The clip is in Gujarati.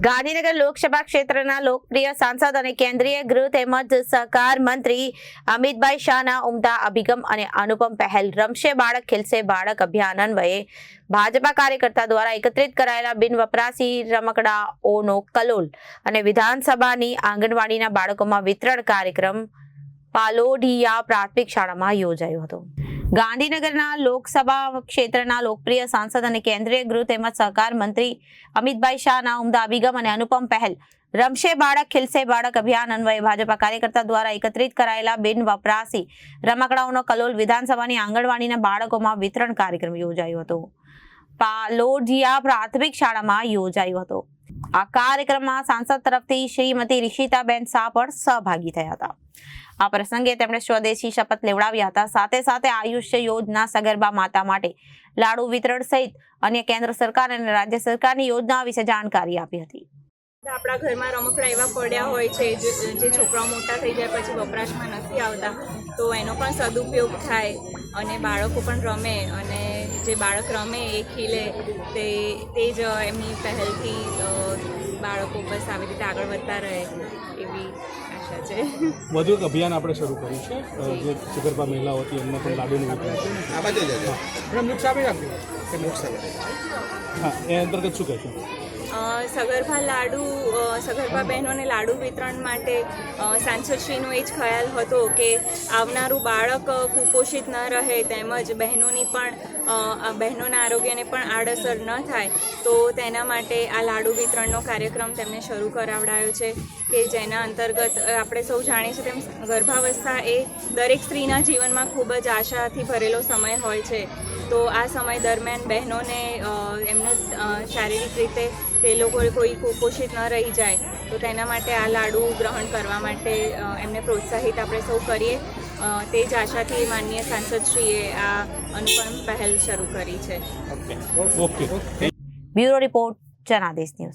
ગાંધીનગર લોકસભા ક્ષેત્રના લોકપ્રિય સાંસદ અને કેન્દ્રીય ગૃહ તેમજ સહકાર મંત્રી અમિતભાઈ શાહના ઉમદા અભિગમ અને અનુપમ પહેલ રમશે બાળક ખીલશે બાળક અભિયાન અન્વયે ભાજપા કાર્યકર્તા દ્વારા એકત્રિત કરાયેલા બિનવપરાશી રમકડાઓનો કલોલ અને વિધાનસભાની આંગણવાડીના બાળકોમાં વિતરણ કાર્યક્રમ પાલોઢિયા પ્રાથમિક શાળામાં યોજાયો હતો। ગાંધીનગરના લોકસભા ક્ષેત્રના લોકપ્રિય સાંસદ અને કેન્દ્રીય ગૃહ તેમજ સહકાર મંત્રી અમિતભાઈ શાહના ઉમદા અભિગમ અને અનુપમ પહેલ રમશે બાળક ખીલશે બાળક અભિયાન અન્વયે ભાજપા કાર્યકર્તા દ્વારા એકત્રિત કરાયેલા બિનવપરાશી રમકડાઓનો કલોલ વિધાનસભાની આંગણવાડીના બાળકોમાં વિતરણ કાર્યક્રમ યોજાયો હતો। પાલોઢિયા પ્રાથમિક શાળામાં યોજાયો હતો। આ કાર્યક્રમમાં સાંસદ તરફથી શ્રીમતી રિષિતાબેન શાહ પણ સહભાગી થયા હતા। આ પ્રસંગે તેમણે સ્વદેશી શપથ લેવડાવ્યા હતા। સાથે સાથે આયુષ્ય યોજના સગર્ભા માતા માટે લાડુ વિતરણ સહિત અન્ય કેન્દ્ર સરકાર અને રાજ્ય સરકારની યોજનાઓ વિશે જાણકારી આપી હતી। આપણા ઘરમાં રમકડા એવા પડ્યા હોય છે જે છોકરાઓ મોટા થઈ જાય પછી વપરાશમાં નથી આવતા, તો એનો પણ સદુપયોગ થાય અને બાળકો પણ રમે અને જે બાળક રમે એ ખીલે તે જ એમની પહેલથી બાળકો બસ આવી રીતે આગળ વધતા રહે એવી આશા છે। વધુ એક અભિયાન આપણે શરૂ કર્યું છે જે સગર્ભા મહિલાઓ હતી એમને પણ લાડુનું વિતરણ હા એ અંતર્ગત શું કહેશો? સગર્ભા બહેનોને લાડુ વિતરણ માટે સાંસદશ્રીનો એ જ ખ્યાલ હતો કે આવનારું બાળક કુપોષિત ન રહે તેમજ બહેનોના આરોગ્યને પણ આડઅસર ન થાય, તો તેના માટે આ લાડુ વિતરણનો કાર્યક્રમ તેમને શરૂ કરાવડાયો છે કે જેના અંતર્ગત આપણે સૌ જાણીએ છીએ તેમ ગર્ભાવસ્થા એ દરેક સ્ત્રીના જીવનમાં ખૂબ જ આશાથી ભરેલો સમય હોય છે। તો આ સમય દરમિયાન બહેનોને એમનો શારીરિક રીતે તે લોકો કોઈ કુપોષિત ન રહી જાય, તો તેના માટે આ લાડુ ગ્રહણ કરવા માટે એમને પ્રોત્સાહિત આપણે સૌ કરીએ તે જ આશાથી માનનીય સાંસદશ્રીએ આ અનુપમ પહેલ શરૂ કરી છે। Bureau report, Janadesh news.